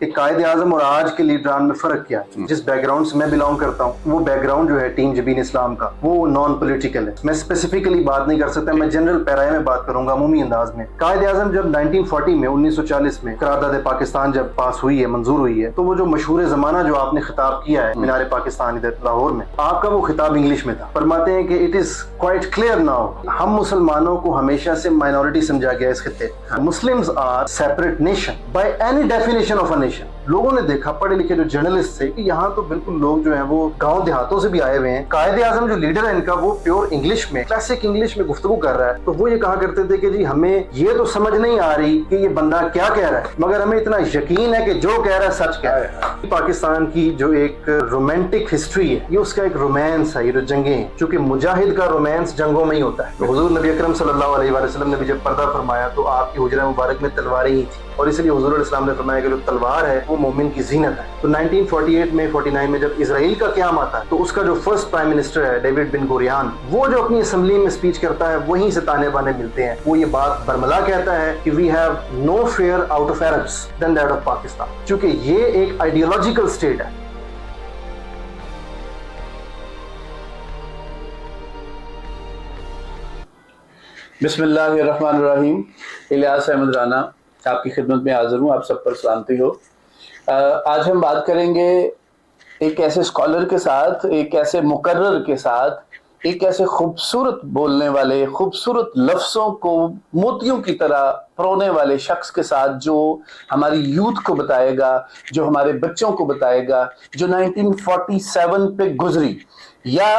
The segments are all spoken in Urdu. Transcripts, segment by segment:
کہ قائد اعظم اور آج کے لیڈران میں فرق کیا ہے. جس بیک گراؤنڈ سے میں بلانگ کرتا ہوں وہ بیک گراؤنڈ جو ہے ٹیم جبین اسلام کا وہ نان پولیٹیکل ہے. میں اسپیسیفکلی بات نہیں کر سکتا, میں جنرل پیرائے میں بات کروں گا عمومی انداز میں. قائد اعظم جب 1940 میں 1940 میں قرارداد پاکستان جب پاس ہوئی ہے, منظور ہوئی ہے, تو وہ جو مشہور زمانہ جو آپ نے خطاب کیا ہے مینار پاکستان ادھر لاہور میں, آپ کا وہ خطاب انگلش میں تھا. فرماتے ہیں کہ it is quite clear now, ہم مسلمانوں کو ہمیشہ سے مائنورٹی سمجھا گیا اس خطے. Muslims are separate nation by any definition of a nation. لوگوں نے دیکھا, پڑھے لکھے جو جرنلسٹ تھے, کہ یہاں تو بالکل لوگ جو ہیں وہ گاؤں دیہاتوں سے بھی آئے ہوئے ہیں. قائد اعظم جو لیڈر ہے ان کا وہ پیور انگلش میں, کلاسک انگلش میں گفتگو کر رہا ہے. تو وہ یہ کہا کرتے تھے کہ جی ہمیں یہ تو سمجھ نہیں آ رہی کہ یہ بندہ کیا کہہ رہا ہے, مگر ہمیں اتنا یقین ہے کہ جو کہہ رہا ہے سچ کہہ رہا ہے. پاکستان کی جو ایک رومانٹک ہسٹری ہے, یہ اس کا ایک رومانس ہے, یہ جو جنگیں ہیں, چونکہ مجاہد کا رومانس جنگوں میں ہی ہوتا ہے. تو حضور نبی اکرم صلی اللہ علیہ وسلم نے بھی جب پردہ فرمایا تو آپ کی حجرہ مبارک میں تلواریں ہی تھیں, اور اس لیے حضور علیہ السلام نے فرمایا کہ جو تلوار ہے وہ مومن کی زینت ہے. تو 1948 میں 49 میں جب اسرائیل کا قیام آتا ہے تو اس کا جو فرسٹ پرائم منسٹر ہے ڈیوڈ بن گوریان, وہ جو اپنی اسمبلی میں اسپیچ کرتا ہے وہیں سے تانے بانے ملتے ہیں. وہ یہ بات برملا کہتا ہے کہ we have no fear out of Arabs then that of Pakistan, چونکہ یہ ایک آئیڈیولوجیکل اسٹیٹ ہے. بسم اللہ الرحمن الرحیم. الیاس احمد رانا آپ کی خدمت میں حاضر ہوں. آپ سب پر سلامتی ہو. آج ہم بات کریں گے ایک ایسے اسکالر کے ساتھ, ایک ایسے مقرر کے ساتھ, ایک ایسے خوبصورت بولنے والے, خوبصورت لفظوں کو موتیوں کی طرح پرونے والے شخص کے ساتھ, جو ہماری یوتھ کو بتائے گا, جو ہمارے بچوں کو بتائے گا, جو 1947 پہ گزری یا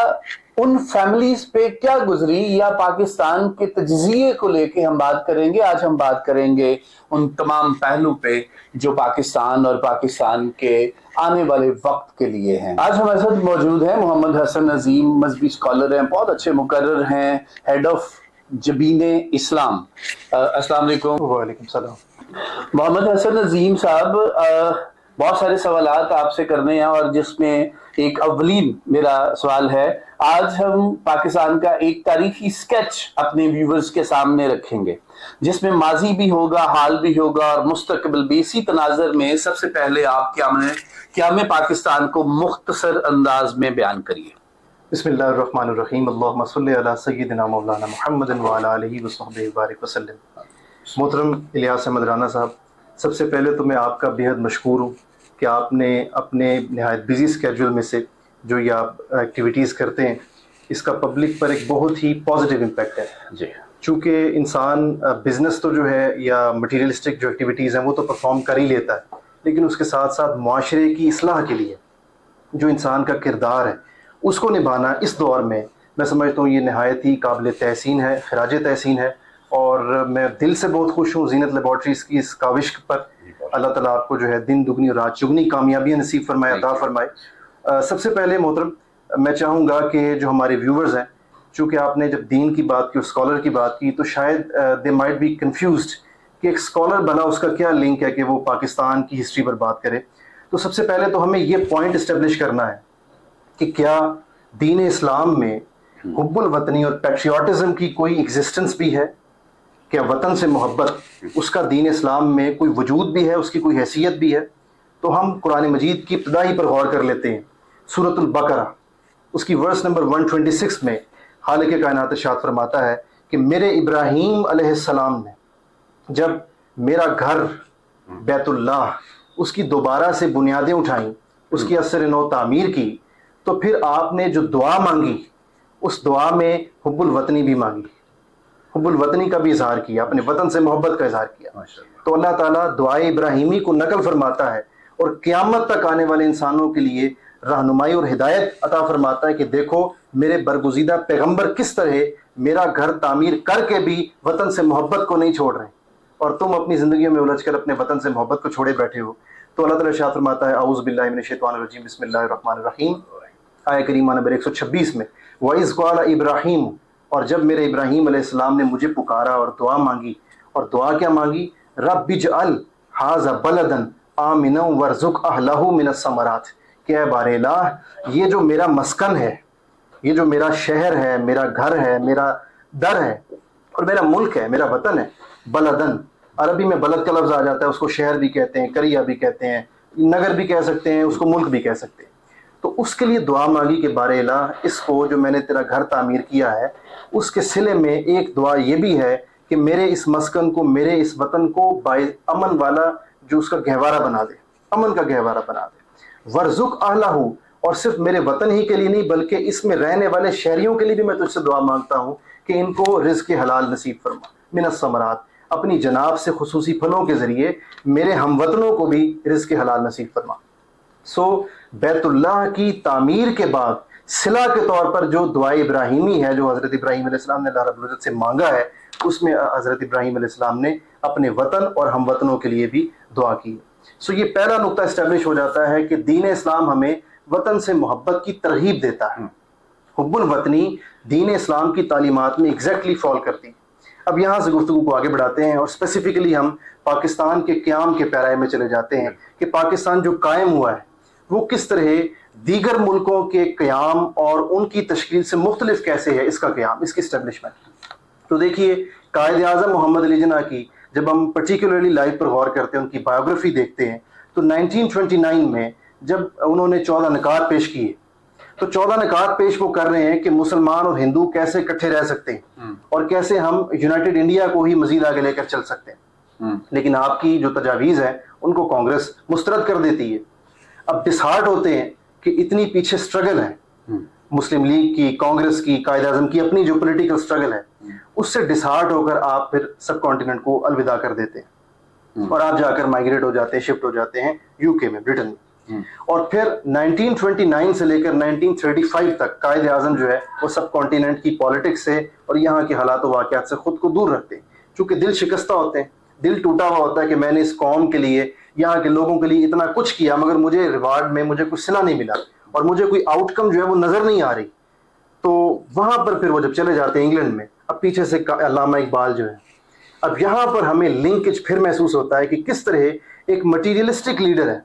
ان فیملیز پہ کیا گزری, یا پاکستان کے تجزیے کو لے کے ہم بات کریں گے. آج ہم بات کریں گے ان تمام پہلو پہ جو پاکستان اور پاکستان کے آنے والے وقت کے لیے ہیں. آج ہمارے ساتھ موجود ہیں محمد حسن عظیم, مذہبی اسکالر ہیں, بہت اچھے مقرر ہیں, ہیڈ آف جبین اسلام. السلام علیکم. وعلیکم السلام. محمد حسن عظیم صاحب, بہت سارے سوالات آپ سے کرنے ہیں, اور جس میں ایک اولین میرا سوال ہے, آج ہم پاکستان کا ایک تاریخی سکیچ اپنے ویورز کے سامنے رکھیں گے, جس میں ماضی بھی ہوگا, حال بھی ہوگا, اور مستقبل بھی. اسی تناظر میں سب سے پہلے آپ قیام پاکستان کو مختصر انداز میں بیان کریے. بسم اللہ الرحمن الرحیم. اللہم صلی علی سیدنا مولانا محمد وعلی آلہ وصحبہ وبارک وسلم. محترم الیاس احمد رانا صاحب, سب سے پہلے تو میں آپ کا بےحد مشکور ہوں کہ آپ نے اپنے نہایت بزی اسکیجول میں سے جو یہ آپ ایکٹیویٹیز کرتے ہیں, اس کا پبلک پر ایک بہت ہی پازیٹیو امپیکٹ ہے. جی. چونکہ انسان بزنس تو جو ہے یا مٹیریلسٹک جو ایکٹیویٹیز ہیں وہ تو پرفارم کر ہی لیتا ہے, لیکن اس کے ساتھ ساتھ معاشرے کی اصلاح کے لیے جو انسان کا کردار ہے اس کو نبھانا اس دور میں میں سمجھتا ہوں یہ نہایت ہی قابل تحسین ہے, خراج تحسین ہے. اور میں دل سے بہت خوش ہوں زینت لیبارٹریز کی اس کاوش پر. اللہ تعالیٰ آپ کو جو ہے دن دگنی اور رات چگنی کامیابیاں نصیب فرمائے, عطا فرمائے. سب سے پہلے محترم میں چاہوں گا کہ جو ہمارے ویورز ہیں, چونکہ آپ نے جب دین کی بات کی اور اسکالر کی بات کی, تو شاید دے مائٹ بی کنفیوزڈ کہ ایک اسکالر بنا اس کا کیا لنک ہے کہ وہ پاکستان کی ہسٹری پر بات کرے. تو سب سے پہلے تو ہمیں یہ پوائنٹ اسٹیبلش کرنا ہے کہ کیا دین اسلام میں حب الوطنی اور پیٹریوٹزم کی کوئی ایگزسٹنس بھی ہے, کیا وطن سے محبت اس کا دین اسلام میں کوئی وجود بھی ہے, اس کی کوئی حیثیت بھی ہے. تو ہم قرآن مجید کی ابتدائی پر غور کر لیتے ہیں. سورۃ البقرہ اس کی ورس نمبر 126 میں خالق کائنات ارشاد فرماتا ہے کہ میرے ابراہیم علیہ السلام نے جب میرا گھر بیت اللہ اس کی دوبارہ سے بنیادیں اٹھائیں, اس کی اثر نو تعمیر کی, تو پھر آپ نے جو دعا مانگی اس دعا میں حب الوطنی بھی مانگی, حب الوطنی کا بھی اظہار کیا, اپنے وطن سے محبت کا اظہار کیا. تو اللہ تعالیٰ دعائے ابراہیمی کو نقل فرماتا ہے اور قیامت تک آنے والے انسانوں کے لیے رہنمائی اور ہدایت عطا فرماتا ہے کہ دیکھو میرے برگزیدہ پیغمبر کس طرح میرا گھر تعمیر کر کے بھی وطن سے محبت کو نہیں چھوڑ رہے ہیں, اور تم اپنی زندگیوں میں الجھ کر اپنے وطن سے محبت کو چھوڑے بیٹھے ہو. تو اللہ تعالیٰ ارشاد فرماتا ہے اعوذ باللہ من الشیطان الرجیم بسم اللہ الرحمن الرحیم, آیہ کریمہ نمبر 126 میں, وَإِذْ قَالَ إِبْرَاهِيمُ, اور جب میرے ابراہیم علیہ السلام نے مجھے پکارا اور دعا مانگی, اور دعا کیا مانگی, رَبِّ اجْعَلْ هَٰذَا بَلَدًا آمِنًا وَارْزُقْ أَهْلَهُ مِنَ الثَّمَرَاتِ, کہ اے بار الہ یہ جو میرا مسکن ہے, یہ جو میرا شہر ہے, میرا گھر ہے, میرا در ہے اور میرا ملک ہے, میرا وطن ہے, بلدن عربی میں بلد کا لفظ آ جاتا ہے، اس کو شہر بھی کہتے ہیں، قریہ بھی کہتے ہیں، نگر بھی کہہ سکتے ہیں، اس کو ملک بھی کہہ سکتے ہیں. تو اس کے لیے دعا مانگی کہ بار الہ اس کو جو میں نے تیرا گھر تعمیر کیا ہے اس کے صلے میں ایک دعا یہ بھی ہے کہ میرے اس مسکن کو، میرے اس وطن کو باعث امن والا جو اس کا گہوارہ بنا دے، امن کا گہوارہ بنا دے. ورزق اہلہ، اور صرف میرے وطن ہی کے لیے نہیں بلکہ اس میں رہنے والے شہریوں کے لیے بھی میں تجھ سے دعا مانگتا ہوں کہ ان کو رزق حلال نصیب فرما، من الثمرات، اپنی جناب سے خصوصی پھلوں کے ذریعے میرے ہم وطنوں کو بھی رزق حلال نصیب فرما. سو بیت اللہ کی تعمیر کے بعد صلہ کے طور پر جو دعائے ابراہیمی ہے جو حضرت ابراہیم علیہ السلام نے اللہ رب العزت سے مانگا ہے، اس میں حضرت ابراہیم علیہ السلام نے اپنے وطن اور ہم وطنوں کے لیے بھی دعا کی. سو یہ پہلا نقطہ اسٹیبلش ہو جاتا ہے کہ دین اسلام ہمیں وطن سے محبت کی ترغیب دیتا ہے. حب الوطنی دین اسلام کی تعلیمات میں ایگزیکٹلی فال کرتی. اب یہاں سے گفتگو کو آگے بڑھاتے ہیں اور اسپیسیفکلی ہم پاکستان کے قیام کے پیرائے میں چلے جاتے ہیں کہ پاکستان جو قائم ہوا ہے وہ کس طرح دیگر ملکوں کے قیام اور ان کی تشکیل سے مختلف کیسے ہے اس کا قیام، اس کی اسٹیبلشمنٹ. تو دیکھیے قائد اعظم محمد علی جناح کی جب ہم پرٹیکولرلی لائف پر غور کرتے ہیں، ان کی بایوگرافی دیکھتے ہیں، تو 1929 میں جب انہوں نے 14 نکات پیش کیے تو 14 نکات پیش وہ کر رہے ہیں کہ مسلمان اور ہندو کیسے اکٹھے رہ سکتے ہیں اور کیسے ہم یونائٹڈ انڈیا کو ہی مزید آگے لے کر چل سکتے ہیں. لیکن آپ کی جو تجاویز ہیں ان کو کانگریس مسترد کر دیتی ہے. اب ڈسہارٹ ہوتے ہیں کہ اتنی پیچھے سٹرگل ہے مسلم لیگ کی، کانگریس کی، قائد اعظم کی اپن't جو پولیٹیکل سٹرگل ہے، اس سے ڈسہارٹ ہو کر آپ پھر سب کانٹیننٹ کو الوداع کر دیتے ہیں اور آپ جا کر مائگریٹ ہو جاتے ہیں، شفٹ ہو جاتے ہیں یو کے میں، برٹن میں. اور پھر 1929 سے لے کر 1935 تک قائد اعظم جو ہے وہ سب کانٹیننٹ کی پالیٹکس سے اور یہاں کے حالات و واقعات سے خود کو دور رکھتے ہیں، چونکہ دل شکستہ ہوتے ہیں، دل ٹوٹا ہوا ہوتا ہے کہ میں نے اس قوم کے لیے، یہاں کے لوگوں کے لیے اتنا کچھ کیا مگر مجھے ریوارڈ میں مجھے کچھ صلہ نہیں ملا اور مجھے کوئی آؤٹ کم جو ہے وہ نظر نہیں آ رہی. تو وہاں پر پھر وہ جب چلے جاتے ہیں انگلینڈ میں، اب پیچھے سے علامہ اقبال جو ہے، اب یہاں پر ہمیں لنکج پھر محسوس ہوتا ہے کہ کس طرح ایک مٹیریلسٹک لیڈر ہے،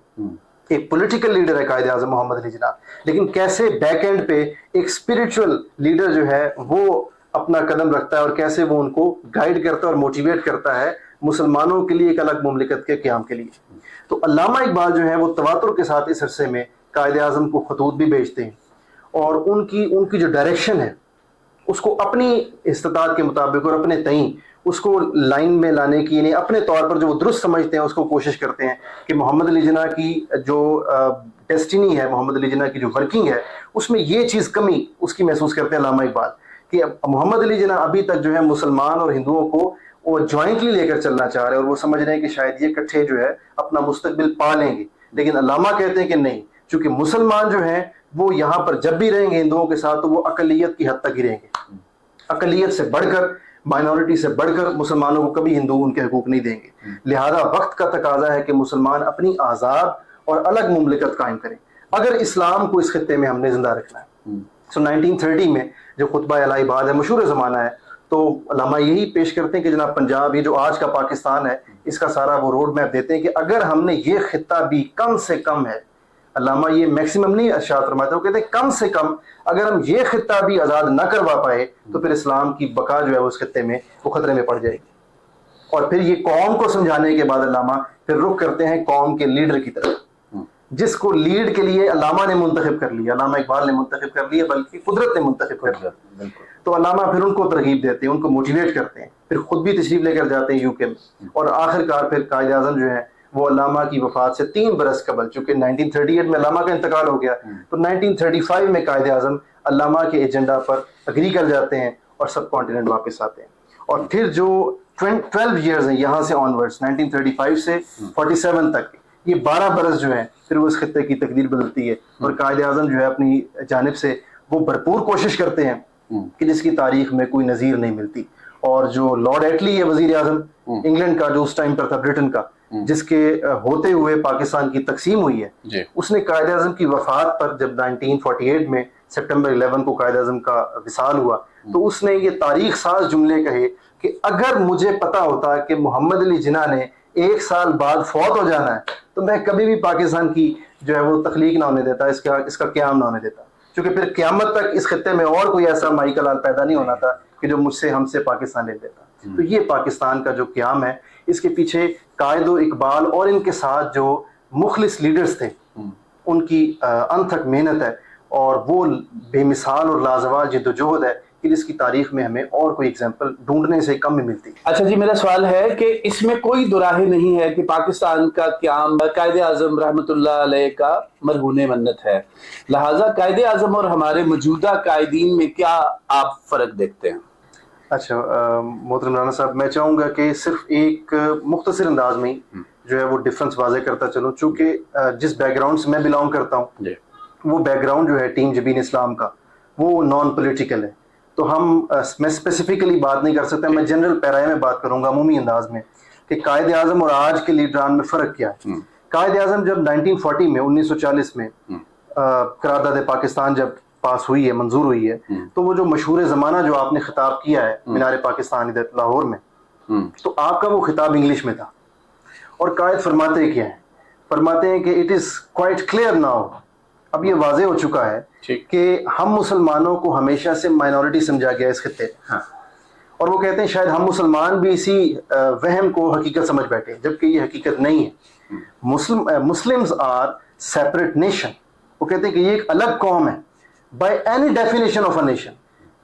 ایک پولیٹیکل لیڈر ہے قائد اعظم محمد علی جناح، لیکن کیسے بیک اینڈ پہ ایک اسپرچل لیڈر جو ہے وہ اپنا قدم رکھتا ہے اور کیسے وہ ان کو گائیڈ کرتا ہے اور موٹیویٹ کرتا ہے مسلمانوں کے لیے ایک الگ مملکت کے قیام کے لیے. تو علامہ اقبال جو ہے وہ تواتر کے ساتھ اس عرصے میں قائد اعظم کو خطوط بھی بھیجتے ہیں اور ان کی جو ڈائریکشن ہے اس کو اپنی استطاعت کے مطابق اور اپنے تئیں اس کو لائن میں لانے کی، یعنی اپنے طور پر جو وہ درست سمجھتے ہیں اس کو کوشش کرتے ہیں کہ محمد علی جناح کی جو ڈیسٹینی ہے، محمد علی جناح کی جو ورکنگ ہے اس میں یہ چیز کمی اس کی محسوس کرتے ہیں علامہ اقبال کہ محمد علی جناح ابھی تک جو ہے مسلمان اور ہندوؤں کو وہ جوائنٹلی لے کر چلنا چاہ رہے ہیں اور وہ سمجھ رہے ہیں کہ شاید یہ اکٹھے جو ہے اپنا مستقبل پا لیں گے. لیکن علامہ کہتے ہیں کہ نہیں، چونکہ مسلمان جو ہیں وہ یہاں پر جب بھی رہیں گے ہندوؤں کے ساتھ تو وہ اقلیت کی حد تک ہی رہیں گے، اقلیت سے بڑھ کر، مائنورٹی سے بڑھ کر مسلمانوں کو کبھی ہندو ان کے حقوق نہیں دیں گے. لہذا وقت کا تقاضا ہے کہ مسلمان اپنی آزاد اور الگ مملکت قائم کریں اگر اسلام کو اس خطے میں ہم نے زندہ رکھنا ہے. سو 1930 میں جو خطبہ الہ آباد ہے، مشہور زمانہ ہے، تو علامہ یہی پیش کرتے ہیں کہ جناب پنجاب، یہ جو آج کا پاکستان ہے، اس کا سارا وہ روڈ میپ دیتے ہیں کہ اگر ہم نے یہ خطہ بھی کم سے کم ہے، علامہ یہ میکسیمم نہیں ارشاد فرماتے، وہ کہتے ہیں کم سے کم اگر ہم یہ خطہ بھی آزاد نہ کروا پائے تو پھر اسلام کی بقا جو ہے اس خطے میں وہ خطرے میں پڑ جائے گی. اور پھر یہ قوم کو سمجھانے کے بعد علامہ پھر رخ کرتے ہیں قوم کے لیڈر کی طرف، جس کو لیڈ کے لیے علامہ نے منتخب کر لیا، علامہ اقبال نے منتخب کر لیا، بلکہ قدرت نے منتخب کر لیا. تو علامہ پھر ان کو ترغیب دیتے ہیں، ان کو موٹیویٹ کرتے ہیں، پھر خود بھی تشریف لے کر جاتے ہیں یو کے میں، اور آخر کار پھر قائد اعظم جو ہے وہ علامہ کی وفات سے 3 برس قبل، چونکہ 1938 میں علامہ کا انتقال ہو گیا، تو 1935 میں قائد اعظم علامہ کے ایجنڈا پر اگری کر جاتے ہیں اور سب کانٹیننٹ واپس آتے ہیں. اور پھر جو 12 ایئرز ہیں یہاں سے آنورڈز، 1935 سے 47 تک، یہ 12 برس جو ہیں پھر وہ اس خطے کی تقدیر بدلتی ہے اور قائد اعظم جو ہے اپنی جانب سے وہ بھرپور کوشش کرتے ہیں کہ جس کی تاریخ میں کوئی نظیر نہیں ملتی. اور جو لارڈ ایٹلی ہے وزیر اعظم انگلینڈ کا، جو اس ٹائم پر تھا برٹن کا، جس کے ہوتے ہوئے پاکستان کی تقسیم ہوئی ہے، اس نے قائد اعظم کی وفات پر جب 1948 میں سپٹمبر 11 کو قائد اعظم کا وصال ہوا، تو اس نے یہ تاریخ ساز جملے کہے کہ اگر مجھے پتا ہوتا کہ محمد علی جناح نے 1 سال بعد فوت ہو جانا ہے تو میں کبھی بھی پاکستان کی جو ہے وہ تخلیق نہ ہونے دیتا، اس کا قیام نہ ہونے دیتا، کیونکہ پھر قیامت تک اس خطے میں اور کوئی ایسا مائی کا لال پیدا نہیں ہونا تھا کہ جو مجھ سے، ہم سے پاکستان لے لیتا. تو یہ پاکستان کا جو قیام ہے اس کے پیچھے قائد و اقبال اور ان کے ساتھ جو مخلص لیڈرز تھے ان کی انتھک محنت ہے، اور وہ بے مثال اور لازوال جد و جہد ہے کہ جس کی تاریخ میں ہمیں اور کوئی اگزامپل ڈھونڈنے سے کم میں ملتی۔ اچھا جی، میرا سوال ہے کہ اس میں کوئی دراہے نہیں ہے کہ پاکستان کا قیام قائد اعظم رحمۃ اللہ علیہ کا مرہون منت ہے، لہٰذا قائد اعظم اور ہمارے موجودہ قائدین میں کیا آپ فرق دیکھتے ہیں؟ اچھا محترم رانا صاحب، میں چاہوں گا کہ صرف ایک مختصر انداز میں جو ہے وہ ڈفرنس واضح کرتا چلوں، چونکہ جس بیک گراؤنڈ سے میں بلانگ کرتا ہوں وہ بیک گراؤنڈ جو ہے ٹیم جبین اسلام کا وہ نان پولیٹیکل ہے، تو میں اسپیسیفکلی بات نہیں کر سکتا، میں جنرل پیرائے میں بات کروں گا عمومی انداز میں کہ قائد اعظم اور آج کے لیڈران میں فرق کیا ہے۔ قائد اعظم جب 1940 میں 1940 میں قرارداد پاکستان جب پاس ہوئی ہے، منظور ہوئی ہے، تو وہ جو مشہور زمانہ جو آپ نے خطاب کیا ہے مینار پاکستان ادھر لاہور میں، تو آپ کا وہ خطاب انگلش میں تھا، اور قائد فرماتے کیا ہیں؟ فرماتے ہیں کہ it is quite clear now, اب یہ واضح ہو چکا ہے کہ ہم مسلمانوں کو ہمیشہ سے مائنورٹی سمجھا گیا اس خطے، اور وہ کہتے ہیں شاید ہم مسلمان بھی اسی وہم کو حقیقت سمجھ بیٹھے، جبکہ یہ حقیقت نہیں ہے۔ مسلمز آر سیپریٹ نیشن، وہ کہتے ہیں کہ یہ ایک الگ قوم ہے by any definition of a nation,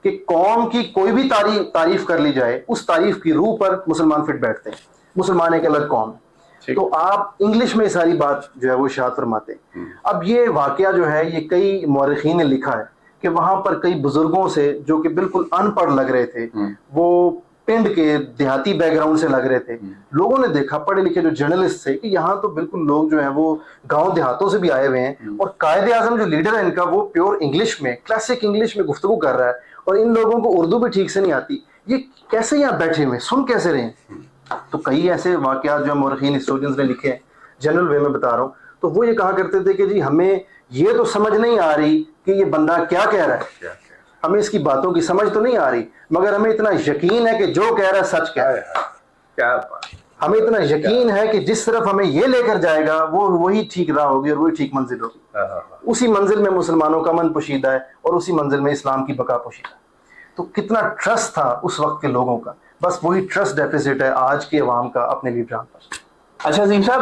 کہ قوم کی کوئی بھی تعریف کر لی جائے اس تعریف کی روح پر مسلمان فٹ بیٹھتے ہیں، مسلمان ایک الگ قوم ہے۔ تو آپ انگلش میں ساری بات جو ہے وہ اشاعت فرماتے ہیں۔ اب یہ واقعہ جو ہے یہ کئی مورخین نے لکھا ہے کہ وہاں پر کئی بزرگوں سے جو کہ بالکل ان پڑھ لگ رہے تھے، وہ پنڈ کے دیہاتی بیک گراؤنڈ سے لگ رہے تھے، لوگوں نے دیکھا، پڑھے لکھے جو جرنلسٹ تھے، کہ یہاں تو بالکل لوگ جو ہیں وہ گاؤں دیہاتوں سے بھی آئے ہوئے ہیں، اور قائد اعظم جو لیڈر ہے ان کا وہ پیور انگلش میں، کلاسک انگلش میں گفتگو کر رہا ہے، اور ان لوگوں کو اردو بھی ٹھیک سے نہیں آتی، یہ کیسے یہاں بیٹھے ہوئے سن کیسے رہے ہیں؟ تو کئی ایسے واقعات جو مورخین ہسٹورینز نے لکھے ہیں، جنرل وے میں بتا رہا ہوں، تو وہ یہ کہا کرتے تھے کہ جی ہمیں یہ تو سمجھ نہیں آ رہی کہ یہ بندہ کیا کہہ رہا ہے، ہمیں اس کی باتوں کی سمجھ تو نہیں آ رہی، مگر ہمیں اتنا یقین ہے کہ جو کہہ رہا ہے سچ کہہ رہا ہے، ہمیں اتنا یقین ہے کہ جس طرف ہمیں یہ لے کر جائے گا وہ وہی ٹھیک راہ ہوگی اور وہی ٹھیک منزل ہوگی، اسی منزل میں مسلمانوں کا امن پوشیدہ ہے اور اسی منزل میں اسلام کی بقا پوشیدہ ہے۔ تو کتنا ٹرسٹ تھا اس وقت کے لوگوں کا، بس وہی ٹرسٹ ڈیفیسٹ ہے آج کے عوام کا اپنے لیڈران پر۔ اچھا عظیم صاحب،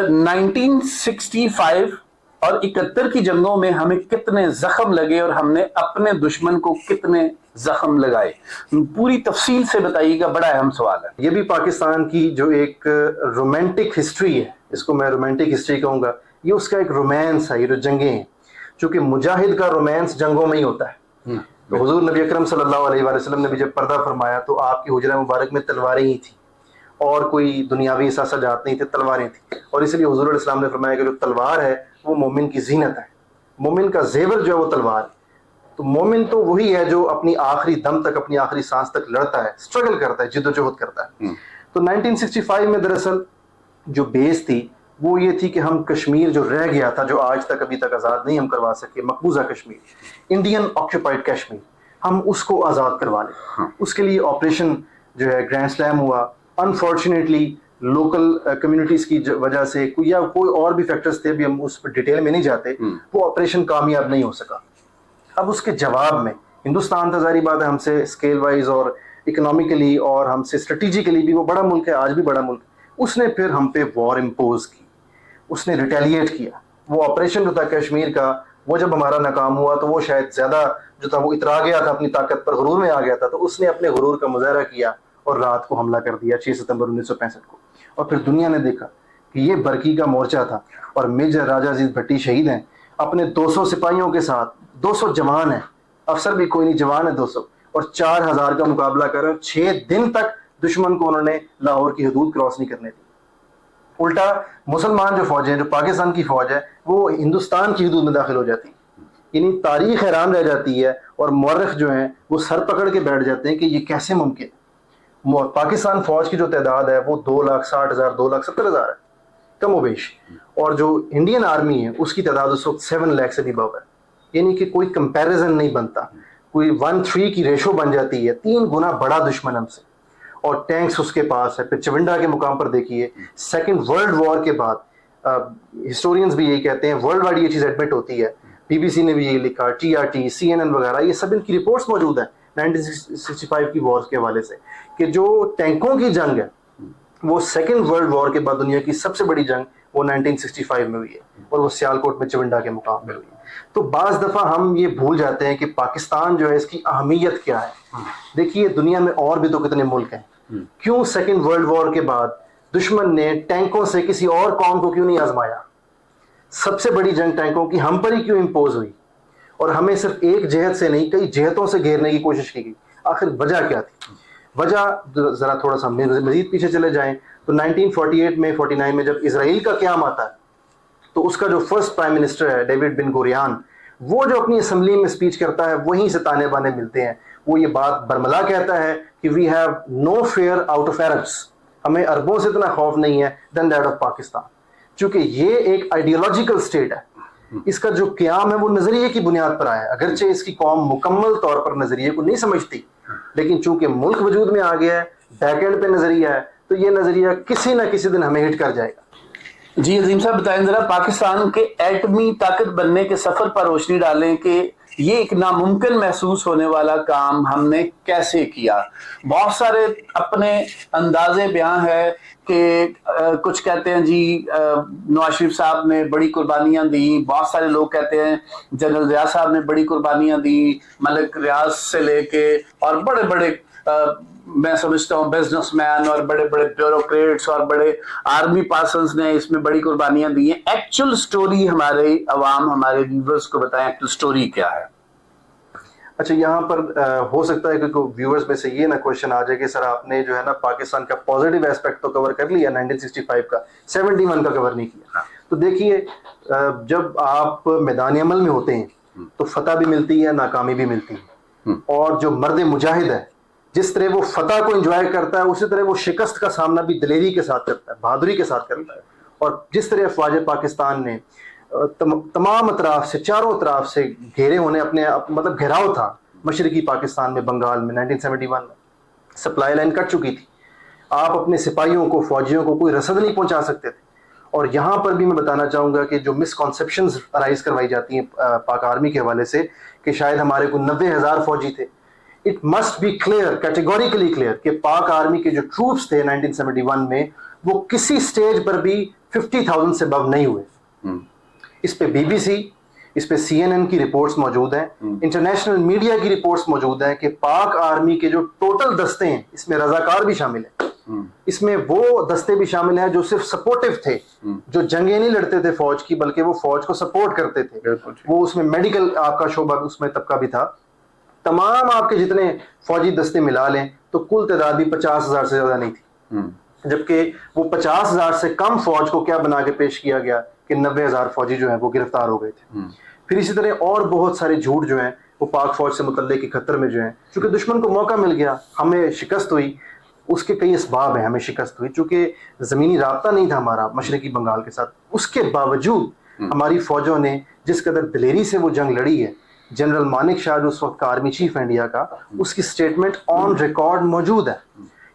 1965 اور 71 کی جنگوں میں ہمیں کتنے زخم لگے اور ہم نے اپنے دشمن کو کتنے زخم لگائے، پوری تفصیل سے بتائیے گا، بڑا اہم سوال ہے۔ یہ بھی پاکستان کی جو ایک رومانٹک ہسٹری ہے، اس کو میں رومانٹک ہسٹری کہوں گا، یہ اس کا ایک رومانس ہے، یہ جو جنگیں ہیں، چونکہ مجاہد کا رومانس جنگوں میں ہی ہوتا ہے۔ تو حضور نبی اکرم صلی اللہ علیہ وآلہ وسلم نے بھی جب پردہ فرمایا تو آپ کی حجرہ مبارک میں تلواریں ہی تھیں، اور کوئی دنیاوی سجات نہیں تھے، تلواریں تھیں، اور اس لیے حضور علیہ السلام نے فرمایا کہ جو تلوار ہے وہ مومن کی زینت ہے، مومن کا زیور جو ہے وہ تلوار ہے۔ تو مومن تو وہی ہے جو اپنی آخری دم تک، اپنی آخری سانس تک لڑتا ہے، اسٹرگل کرتا ہے، جد و جہد کرتا ہے۔ تو 1965 میں دراصل جو بیس تھی وہ یہ تھی کہ ہم کشمیر جو رہ گیا تھا، جو آج تک ابھی تک آزاد نہیں ہم کروا سکے، مقبوضہ کشمیر، انڈین آکوپائڈ کشمیر، ہم اس کو آزاد کروا لیں۔ اس کے لیے آپریشن جو ہے گرینڈ سلیم ہوا، انفارچونیٹلی لوکل کمیونٹیز کی وجہ سے یا کوئی اور بھی فیکٹرز تھے، ابھی ہم اس پر ڈیٹیل میں نہیں جاتے، وہ آپریشن کامیاب نہیں ہو سکا۔ اب اس کے جواب میں ہندوستان تو ظاہری بات ہے ہم سے اسکیل وائز اور اکنامیکلی اور ہم سے اسٹریٹجیکلی بھی وہ بڑا ملک ہے، آج بھی بڑا ملک، اس نے پھر ہم پہ وار امپوز کی، اس نے ریٹیلیٹ کیا۔ وہ آپریشن جو تھا کشمیر کا، وہ جب ہمارا ناکام ہوا تو وہ شاید زیادہ جو تھا وہ اترا گیا تھا اپنی طاقت پر، غرور میں آ گیا تھا، تو اس نے اپنے غرور کا مظاہرہ کیا اور رات کو حملہ کر دیا 6 ستمبر 1965 کو، اور پھر دنیا نے دیکھا کہ یہ برقی کا مورچہ تھا، اور میجر راجہ عزیز بھٹی شہید ہیں اپنے 200 سپاہیوں کے ساتھ، 200 جوان ہیں، افسر بھی کوئی نہیں، جوان ہے 200، اور 4000 کا مقابلہ کر رہے ہیں، 6 دن تک دشمن کو انہوں نے لاہور کی حدود کراس نہیں کرنے دی۔ الٹا مسلمان جو فوج ہیں، جو پاکستان کی فوج ہے، وہ ہندوستان کی حدود میں داخل ہو جاتی، یعنی تاریخ حیران رہ جاتی ہے، اور مورخ جو ہیں وہ سر پکڑ کے بیٹھ جاتے ہیں کہ یہ کیسے ممکن۔ پاکستان فوج کی جو تعداد ہے وہ 2,60,000 2,70,000 ہے، کم و بیش، اور جو انڈین آرمی ہے اس کی تعداد اس وقت 7 لاکھ سے بھی بہت ہے، یعنی کہ کوئی کمپیریزن نہیں بنتا، کوئی 1:3 کی ریشو بن جاتی ہے، 3 گنا بڑا دشمن ہم سے، اور ٹینکس اس کے پاس ہے۔ پھر چونڈا کے مقام پر دیکھیے، سیکنڈ ورلڈ وار کے بعد ہسٹورینز بھی یہی کہتے ہیں، ورلڈ وائڈ یہ چیز ایڈمٹ ہوتی ہے، بی بی سی نے بھی یہی لکھا، TRT CNN وغیرہ، یہ سب ان کی رپورٹس موجود ہیں، 1965 کی وار کے حوالے سے کہ جو ٹینکوں کی جنگ ہے وہ سیکنڈ ورلڈ وار کے بعد دنیا کی سب سے بڑی جنگ وہ 1965 میں ہوئی ہے اور وہ سیالکوٹ میں چونڈا کے مقام میں ہوئی ہے. تو بعض دفعہ ہم یہ بھول جاتے ہیں کہ پاکستان جو ہے اس کی اہمیت کیا ہے. دیکھیے دنیا میں اور بھی تو کتنے ملک ہیں, کیوں سیکنڈ ورلڈ وار کے بعد دشمن نے ٹینکوں سے کسی اور قوم کو کیوں نہیں آزمایا؟ سب سے بڑی جنگ ٹینکوں کی ہم پر ہی کیوں امپوز ہوئی اور ہمیں صرف ایک جہت سے نہیں کئی جہتوں سے گھیرنے کی کوشش کی گئی؟ آخر وجہ کیا تھی؟ وجہ ذرا تھوڑا سا مزید پیچھے چلے جائیں تو 1948 میں 49 میں جب اسرائیل کا قیام آتا ہے تو اس کا جو فرسٹ پرائم منسٹر ہے ڈیوڈ بن گوریان, وہ جو اپنی اسمبلی میں اسپیچ کرتا ہے وہیں سے تانے بانے ملتے ہیں. وہ یہ بات برملا کہتا ہے کہ we have no fear out of Arabs, ہمیں عربوں سے اتنا خوف نہیں ہے دین دیٹ آف پاکستان. چونکہ یہ ایک آئیڈیالوجیکل اسٹیٹ ہے, اس کا جو قیام ہے وہ نظریے کی بنیاد پر آیا ہے. اگرچہ اس کی قوم مکمل طور پر نظریے کو نہیں سمجھتی, لیکن چونکہ ملک وجود میں آ گیا ہے, بیک اینڈ پہ نظریہ ہے, تو یہ نظریہ کسی نہ کسی دن ہمیں ہٹ کر جائے گا. جی عظیم صاحب بتائیں ذرا, پاکستان کے ایٹمی طاقت بننے کے سفر پر روشنی ڈالیں کہ یہ ایک ناممکن محسوس ہونے والا کام ہم نے کیسے کیا. بہت سارے اپنے اندازے بیان ہے کہ کچھ کہتے ہیں جی نواز شریف صاحب نے بڑی قربانیاں دی, بہت سارے لوگ کہتے ہیں جنرل ضیاء صاحب نے بڑی قربانیاں دی, ملک ریاض سے لے کے اور بڑے بڑے میں سمجھتا ہوں بزنس مین اور بڑے بڑے بیوروکریٹس اور بڑے آرمی پرسنز نے اس میں بڑی قربانیاں دی ہیں. ایکچوئل سٹوری ہمارے عوام, ہمارے ویورز کو بتائیں ایکچوئل سٹوری کیا ہے. اچھا, یہاں پر ہو سکتا ہے کہ ویورز میں سے یہ نہ کوشچن آ جائے کہ سر آپ نے جو ہے نا پاکستان کا پازیٹیو ایسپیکٹ تو کور کر لیا 1965 کا, 71 کا کور نہیں کیا. تو دیکھیے جب آپ میدان عمل میں ہوتے ہیں تو فتح بھی ملتی ہے, ناکامی بھی ملتی ہے, اور جو مرد مجاہد ہے جس طرح وہ فتح کو انجوائے کرتا ہے اسی طرح وہ شکست کا سامنا بھی دلیری کے ساتھ کرتا ہے, بہادری کے ساتھ کرتا ہے. اور جس طرح افواج پاکستان نے تمام اطراف سے, چاروں اطراف سے گھیرے ہونے اپنے مطلب گھیراؤ تھا مشرقی پاکستان میں, بنگال میں 1971 میں سپلائی لائن کٹ چکی تھی, آپ اپنے سپاہیوں کو, فوجیوں کو کوئی رسد نہیں پہنچا سکتے تھے. اور یہاں پر بھی میں بتانا چاہوں گا کہ جو مسکنسیپشنز ارائز کروائی جاتی ہیں پاک آرمی کے حوالے سے کہ شاید ہمارے کو 90,000 فوجی تھے, it must be clear, categorically clear کہ پاک آرمی کے جو ٹروپس تھے 1971 میں وہ کسی سٹیج پر بھی 50,000 سے ابو نہیں ہوئے. اس پہ بی بی سی, اس پہ CNN کی رپورٹس موجود ہیں, انٹرنیشنل میڈیا کی رپورٹس موجود ہیں کہ پاک آرمی کے جو ٹوٹل دستے ہیں اس میں رضاکار بھی شامل ہیں, اس میں وہ دستے بھی شامل ہیں جو صرف سپورٹیو تھے, جو جنگیں نہیں لڑتے تھے فوج کی بلکہ وہ فوج کو سپورٹ کرتے تھے. وہ اس میں میڈیکل آپ کا شعبہ اس میں طبقہ بھی تھا. تمام آپ کے جتنے فوجی دستے ملا لیں تو کل تعداد بھی 50,000 سے زیادہ نہیں تھی, جبکہ وہ 50,000 سے کم فوج کو کیا بنا کے پیش کیا گیا کہ 90,000 فوجی جو ہیں وہ گرفتار ہو گئے تھے. پھر اسی طرح اور بہت سارے جھوٹ جو ہیں وہ پاک فوج سے متعلق اکہتر میں جو ہیں, چونکہ دشمن کو موقع مل گیا, ہمیں شکست ہوئی. اس کے کئی اسباب ہیں ہمیں شکست ہوئی, چونکہ زمینی رابطہ نہیں تھا ہمارا مشرقی بنگال کے ساتھ. اس کے باوجود ہماری فوجوں نے جس قدر دلیری سے وہ جنگ لڑی ہے, جنرل مانک شاہ جو اس وقت کا آرمی چیف انڈیا کا, اس کی سٹیٹمنٹ آن ریکارڈ موجود ہے.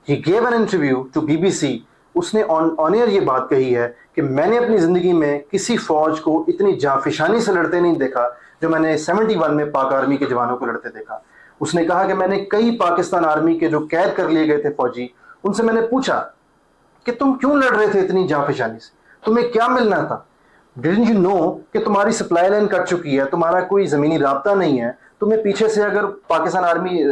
He gave an interview to BBC, اس نے آن ایئر یہ بات کہی ہے کہ میں نے اپنی زندگی میں کسی فوج کو اتنی جانفشانی سے لڑتے نہیں دیکھا جو میں نے 71 میں پاک آرمی کے جوانوں کو لڑتے دیکھا. اس نے کہا کہ میں نے کئی پاکستان آرمی کے جو قید کر لیے گئے تھے فوجی, ان سے میں نے پوچھا کہ تم کیوں لڑ رہے تھے اتنی جانفشانی سے, تمہیں کیا ملنا تھا؟ ڈیڈنٹ یو نو کہ تمہاری سپلائی لائن کٹ چکی ہے, تمہارا کوئی زمینی رابطہ نہیں ہے, تمہیں پیچھے سے اگر پاکستان آرمی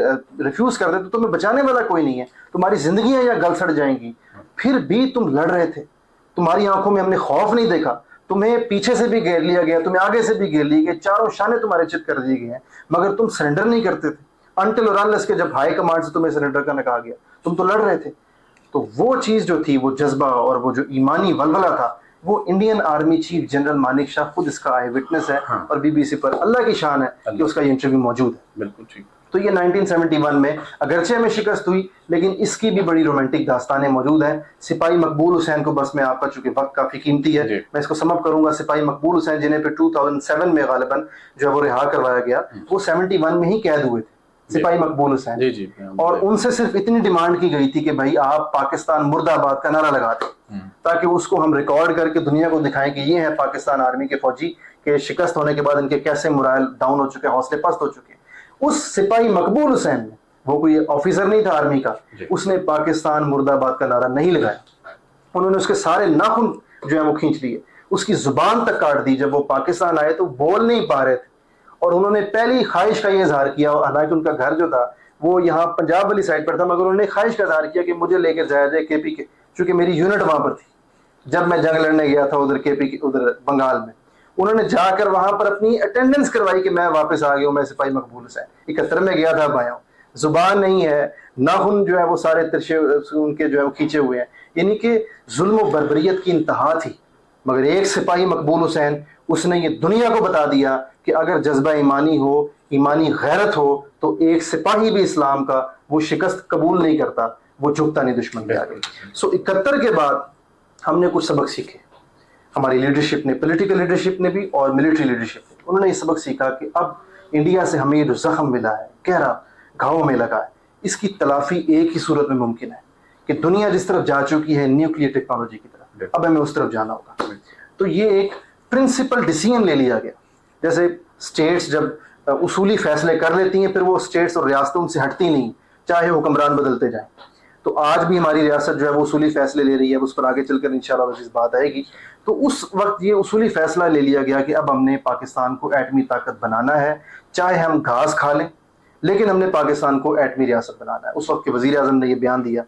ریفیوز کر دے تو تمہیں بچانے والا کوئی نہیں ہے, تمہاری زندگیاں یا گل سڑ جائیں گی, پھر بھی تم لڑ رہے تھے. تمہاری آنکھوں میں ہم نے خوف نہیں دیکھا, تمہیں پیچھے سے بھی گھیر لیا گیا, تمہیں آگے سے بھی گھیر لیے گئے, چاروں شانے تمہارے چت کر دیے گئے ہیں, مگر تم سرنڈر نہیں کرتے تھے انٹل اور انلیس کہ جب ہائی کمانڈ سے تمہیں سرنڈر کرنے کہا گیا, تم تو لڑ رہے تھے. تو وہ چیز جو تھی, وہ جذبہ اور وہ جو ایمانی ولولہ تھا, وہ Indian army chief general Manekshaw خود اس کا آئی وٹنس ہے, اور BBC پر اللہ کی شان ہے کہ اس کا یہ انٹرویو موجود ہے. بالکل ٹھیک. تو یہ 1971 میں اگرچہ ہمیں شکست ہوئی لیکن اس کی بھی بڑی رومانٹک داستانیں موجود ہیں. سپاہی مقبول حسین کو, بس میں آپ کا چونکہ وقت کافی قیمتی ہے میں اس کو سم اپ کروں گا. سپاہی مقبول حسین جنہیں پہ 2007 میں غالباً جو ہے وہ رہا کروایا گیا, وہ 71 میں ہی قید ہوئے تھے, سپاہی مقبول حسین. اور ان سے صرف اتنی ڈیمانڈ کی گئی تھی کہ بھائی آپ پاکستان مرد آباد کا نعرہ لگا دیں, تاکہ اس کو ہم ریکارڈ کر کے دنیا کو دکھائیں کہ یہ ہیں پاکستان آرمی کے فوجی کہ شکست ہونے کے بعد ان کے کیسے مرائل ڈاؤن ہو چکے, حوصلے پست ہو چکے. اس سپاہی مقبول حسین نے, وہ کوئی آفیسر نہیں تھا آرمی کا, اس نے پاکستان مرد آباد کا نعرہ نہیں لگایا. انہوں نے اس کے سارے ناخن جو ہیں وہ کھینچ لیے, اس کی زبان تک کاٹ دی. جب وہ پاکستان آئے تو بول نہیں پا رہے تھے, اور انہوں نے پہلی خواہش کا یہ اظہار کیا, حالانکہ ان کا گھر جو تھا وہ یہاں پنجاب والی سائڈ پر تھا, مگر انہوں نے خواہش کا اظہار کیا کہ مجھے لے کے جایا جائے کے پی کے, چونکہ میری یونٹ وہاں پر تھی جب میں جنگ لڑنے گیا تھا ادھر کے پی کے, ادھر بنگال میں. انہوں نے جا کر وہاں پر اپنی اٹینڈنس کروائی کہ میں واپس آ گیا ہوں, میں سپاہی مقبول حسین 71 میں گیا تھا, آیا ہوں. زبان نہیں ہے, ناخن جو ہے وہ سارے ترشے ان کے جو ہے وہ کھینچے ہوئے ہیں, یعنی کہ ظلم و بربریت کی انتہا تھی. مگر ایک سپاہی مقبول حسین, اس نے یہ دنیا کو بتا دیا کہ اگر جذبہ ایمانی ہو, ایمانی غیرت ہو, تو ایک سپاہی بھی اسلام کا وہ شکست قبول نہیں کرتا, وہ جھکتا نہیں دشمن کے آگے. سو 71 کے بعد ہم نے کچھ سبق سیکھے, ہماری لیڈرشپ نے, پولیٹیکل لیڈرشپ نے بھی اور ملٹری لیڈرشپ نے. انہوں نے یہ سبق سیکھا کہ اب انڈیا سے ہمیں یہ جو زخم ملا ہے, گہرا گھاؤں میں لگا ہے, اس کی تلافی ایک ہی صورت میں ممکن ہے کہ دنیا جس طرف جا چکی ہے نیوکلیئر ٹیکنالوجی کی طرف, اب ہمیں اس طرف جانا ہوگا. تو یہ ایک پرنسپل ڈیسیژن لے لیا گیا. جیسے اسٹیٹس جب اصولی فیصلے کر لیتی ہیں, پھر وہ اسٹیٹس اور ریاستیں ان سے ہٹتی نہیں, چاہے حکمران بدلتے جائیں. تو آج بھی ہماری ریاست جو ہے وہ اصولی فیصلے لے رہی ہے, اس پر آگے چل کر انشاءاللہ اس بات آئے گی. تو اس وقت یہ اصولی فیصلہ لے لیا گیا کہ اب ہم نے پاکستان کو ایٹمی طاقت بنانا ہے, چاہے ہم گھاس کھا لیں, لیکن ہم نے پاکستان کو ایٹمی ریاست بنانا ہے. اس وقت کے وزیر اعظم نے یہ بیان دیا.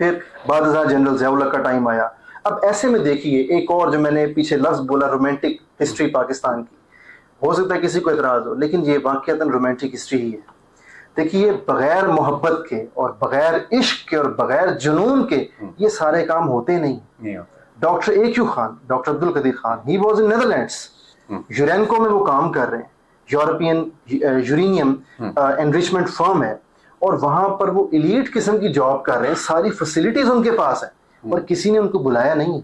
پھر بعد ازاں جنرل ضیاء الحق کا ٹائم آیا. اب ایسے میں دیکھیے ایک اور جو میں نے پیچھے لفظ بولا رومانٹک ہسٹری پاکستان کی, ہو سکتا ہے کسی کو اعتراض ہو, لیکن یہ واقعتاً رومانٹک ہسٹری ہی ہے. دیکھیے بغیر محبت کے اور بغیر عشق کے اور بغیر جنون کے یہ سارے کام ہوتے نہیں. Doctor A Q Khan, doctor Abdul Qadeer Khan, he was in Netherlands, Urenco میں وہ کام کر رہے ہیں, یورپین یورینیم انریچمنٹ فرم ہے, اور وہاں پر وہ ایلیٹ قسم کی جاب کر رہے ہیں, ساری فیسلٹیز ان کے پاس ہیں, اور کسی نے ان کو بلایا نہیں.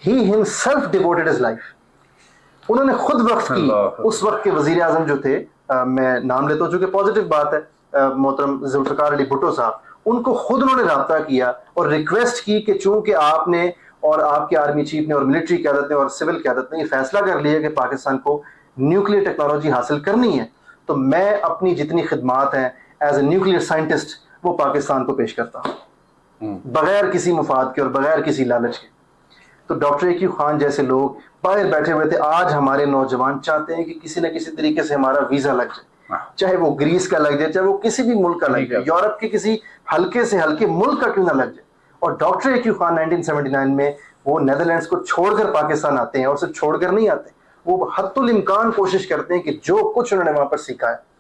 ہی ہمسیلف ڈیووٹڈ ہز لائف, انہوں نے خود وقف کی. اس وقت کے وزیر اعظم جو تھے, میں نام لیتا ہوں چونکہ پازیٹیو بات ہے, محترم ذوالفقار علی بھٹو صاحب, ان کو خود انہوں نے رابطہ کیا اور ریکویسٹ کی کہ چونکہ آپ نے اور آپ کے آرمی چیف نے اور ملٹری قیادت نے اور سول قیادت نے یہ فیصلہ کر لیا کہ پاکستان کو نیوکلیئر ٹیکنالوجی حاصل کرنی ہے, تو میں اپنی جتنی خدمات ہیں ایز اے نیوکلیئر سائنٹسٹ وہ پاکستان کو پیش کرتا ہوں, بغیر کسی مفاد کے اور بغیر کسی لالچ کے. تو ڈاکٹر اے کیو خان جیسے لوگ باہر بیٹھے ہوئے تھے. آج ہمارے نوجوان چاہتے ہیں کہ کسی نہ کسی طریقے سے ہمارا ویزا لگ جائے, چاہے وہ گریس کا لگ جائے, چاہے وہ کسی بھی ملک کا لگ جائے, یورپ کے کسی ہلکے سے ہلکے ملک کا کیوں نہ لگ جائے. اور ڈاکٹر اے کیو خان 1979 میں وہ نیدرلینڈس کو چھوڑ کر پاکستان آتے ہیں, اور صرف چھوڑ کر نہیں آتے, وہ حتی الامکان کوشش کرتے ہیں کہ جو کچھ انہوں نے وہاں پر سیکھا ہے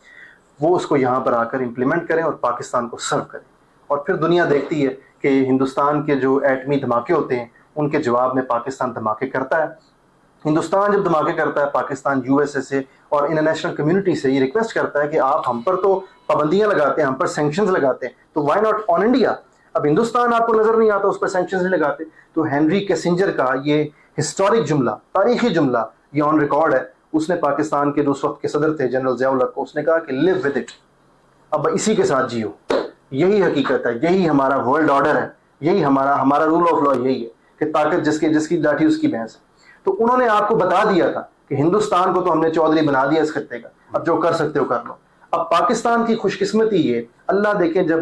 وہ اس کو یہاں پر آ کر امپلیمنٹ کریں اور پاکستان کو سرو کریں. اور پھر دنیا دیکھتی ہے کہ ہندوستان کے جو ایٹمی دھماکے ہوتے ہیں ان کے جواب میں پاکستان دھماکے کرتا ہے. ہندوستان جب دھماکے کرتا ہے, پاکستان یو ایس اے سے اور انٹرنیشنل کمیونٹی سے یہ ریکویسٹ کرتا ہے کہ آپ ہم پر تو پابندیاں لگاتے ہیں, ہم پر سینکشنز لگاتے ہیں, تو وائی ناٹ آن انڈیا. اب ہندوستان آپ کو نظر نہیں آتا, اس پر سینکشنز نہیں لگاتے. تو ہینری کیسنجر کا یہ ہسٹورک جملہ, تاریخی جملہ, یہ آن ریکارڈ ہے. اس نے پاکستان کے جو اس وقت کے صدر تھے جنرل ضیاء الحق کو, اس نے کہا کہ لیو ود اٹ, اب اسی کے ساتھ جیو, یہی حقیقت ہے, یہی ہمارا ورلڈ آرڈر ہے, یہی ہمارا رول آف لا یہی ہے کہ طاقت جس کی لاٹھی اس کی بھینس ہے. تو انہوں نے آپ کو بتا دیا تھا کہ ہندوستان کو تو ہم نے چودھری بنا دیا اس خطے کا, اب جو کر سکتے ہو کر لو. اب پاکستان کی خوش قسمتی یہ, اللہ دیکھیں جب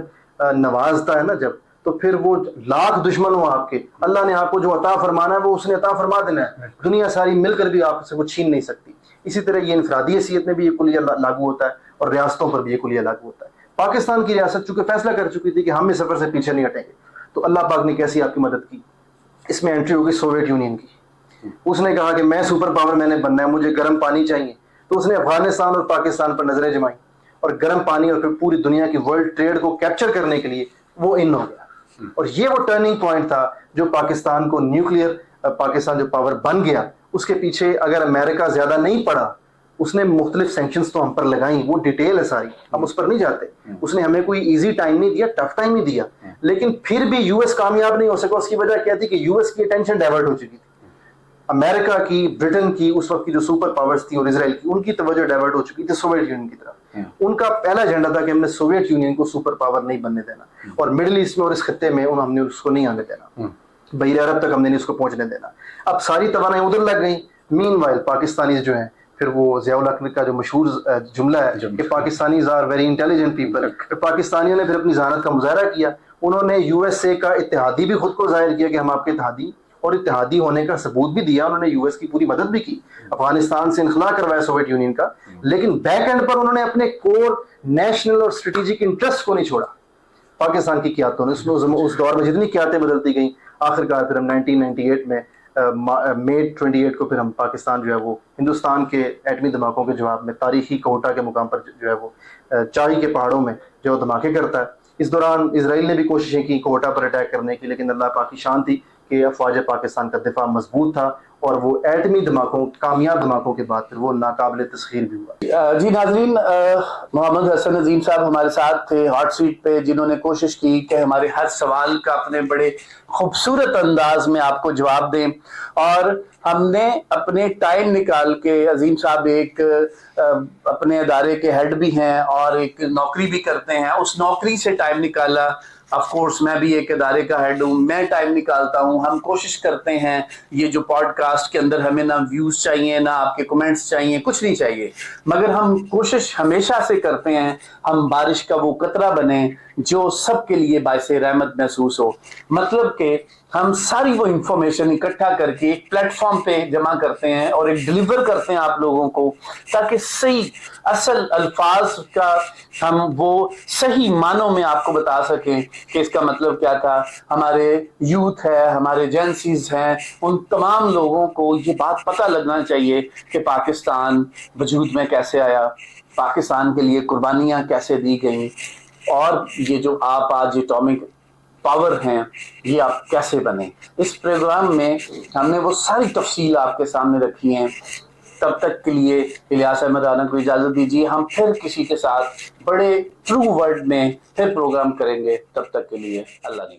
نوازتا ہے نا جب, تو پھر وہ لاکھ دشمن ہو آپ کے, اللہ نے آپ کو جو عطا فرمانا ہے وہ اس نے عطا فرما دینا ہے, دنیا ساری مل کر بھی آپ سے وہ چھین نہیں سکتی. اسی طرح یہ انفرادی حیثیت میں بھی یہ کلیہ لاگو ہوتا ہے, اور ریاستوں پر بھی یہ کلیہ لاگو ہوتا ہے. پاکستان کی ریاست چونکہ فیصلہ کر چکی تھی کہ ہم اس سفر سے پیچھے نہیں ہٹیں گے, تو اللہ پاک نے کیسی آپ کی مدد کی, اس میں انٹری ہوگی سوویت یونین کی. اس نے کہا کہ میں سپر پاور میں نے بننا ہے, مجھے گرم پانی چاہیے, تو اس نے افغانستان اور پاکستان پر نظریں جمائیں, اور گرم پانی اور پھر پوری دنیا کی ورلڈ ٹریڈ کو کیپچر کرنے کے لیے وہ ان ہو گیا. اور یہ وہ ٹرننگ پوائنٹ تھا جو پاکستان کو نیوکلیئر, پاکستان جو پاور بن گیا, اس کے پیچھے اگر امریکہ زیادہ نہیں پڑا, اس نے مختلف سینکشنز تو ہم پر لگائیں, وہ ڈیٹیل ہے ساری, ہم اس پر نہیں جاتے. اس نے ہمیں کوئی ایزی ٹائم نہیں دیا, ٹف ٹائم نہیں دیا, لیکن پھر بھی یو ایس کامیاب نہیں ہو سکا. اس کی وجہ کیا تھی کہ یو ایس کی اٹینشن ڈائیورٹ ہو چکی تھی. امریکہ کی, برٹن کی, اس وقت کی جو سپر پاورز تھی اور اسرائیل کی, ان کی توجہ ڈائیورٹ ہو چکی تھی سوویت یونین کی طرف. ان کا پہلا ایجنڈا تھا کہ ہم نے سوویت یونین کو سپر پاور نہیں بننے دینا, اور مڈل ایسٹ میں اور اس خطے میں ہم نے اس کو نہیں آنے دینا, بحیر عرب تک ہم نے نہیں اس کو پہنچنے دینا. اب ساری توانائی ادھر لگ گئی. مین وائل پاکستانیز جو ہیں پھر وہ ضیاء الحق کا جو مشہور جملہ ہے کہ Pakistanis are very intelligent people, پھر پاکستانیوں نے پھر اپنی ذہانت کا مظاہرہ کیا. انہوں نے یو ایس اے کا اتحادی بھی خود کو ظاہر کیا کہ ہم آپ کے اتحادی، اور اتحادی ہونے کا ثبوت بھی دیا. انہوں نے یو ایس کی پوری مدد بھی کی، افغانستان سے انخلا کروایا سوویت یونین کا، لیکن بیک اینڈ پر انہوں نے اپنے کور نیشنل اور اسٹریٹجک انٹرسٹ کو نہیں چھوڑا. پاکستان کی قیادتوں نے اس دور میں جتنی قیادتیں بدلتی گئیں، آخر کار پھر ہم 1998 میں مئی 28 کو پھر ہم پاکستان جو ہے وہ ہندوستان کے ایٹمی دھماکوں کے جواب میں تاریخی کوہٹا کے مقام پر جو ہے وہ چاہی کے پہاڑوں میں جو دھماکے کرتا ہے. اس دوران اسرائیل نے بھی کوششیں کی کوہٹا پر اٹیک کرنے کی، لیکن اللہ پاک کی شان تھی کہ افواج پاکستان کا دفاع مضبوط تھا، اور وہ ایٹمی دھماکوں، کامیاب دھماکوں کے بعد پھر وہ ناقابل تسخیر بھی ہوا. جی ناظرین، محمد حسن عظیم صاحب ہمارے ساتھ تھے ہاٹ سیٹ پہ، جنہوں نے کوشش کی کہ ہمارے ہر سوال کا اپنے بڑے خوبصورت انداز میں آپ کو جواب دیں، اور ہم نے اپنے ٹائم نکال کے، عظیم صاحب ایک اپنے ادارے کے ہیڈ بھی ہیں اور ایک نوکری بھی کرتے ہیں، اس نوکری سے ٹائم نکالا. آف کورس میں بھی ایک ادارے کا ہیڈ ہوں، میں ٹائم نکالتا ہوں. ہم کوشش کرتے ہیں یہ جو پوڈ کاسٹ کے اندر ہمیں نہ ویوز چاہیے، نہ آپ کے کمنٹس چاہیے، کچھ نہیں چاہیے، مگر ہم کوشش ہمیشہ سے کرتے ہیں ہم بارش کا وہ قطرہ بنیں جو سب کے لیے باعث رحمت محسوس ہو. مطلب کہ ہم ساری وہ انفارمیشن اکٹھا کر کے ایک پلیٹ فارم پہ جمع کرتے ہیں اور ایک ڈلیور کرتے ہیں آپ لوگوں کو، تاکہ صحیح اصل الفاظ کا ہم وہ صحیح معنوں میں آپ کو بتا سکیں کہ اس کا مطلب کیا تھا. ہمارے یوتھ ہے، ہمارے جینسیز ہیں، ان تمام لوگوں کو یہ بات پتہ لگنا چاہیے کہ پاکستان وجود میں کیسے آیا، پاکستان کے لیے قربانیاں کیسے دی گئیں، اور یہ جو آپ آج اٹامک پاور ہیں یہ آپ کیسے بنے. اس پروگرام میں ہم نے وہ ساری تفصیل آپ کے سامنے رکھی ہیں. تب تک کے لیے الیاس احمد رانا کو اجازت دیجیے، ہم پھر کسی کے ساتھ بڑے ٹرو ورڈ میں پھر پروگرام کریں گے. تب تک کے لیے اللہ نے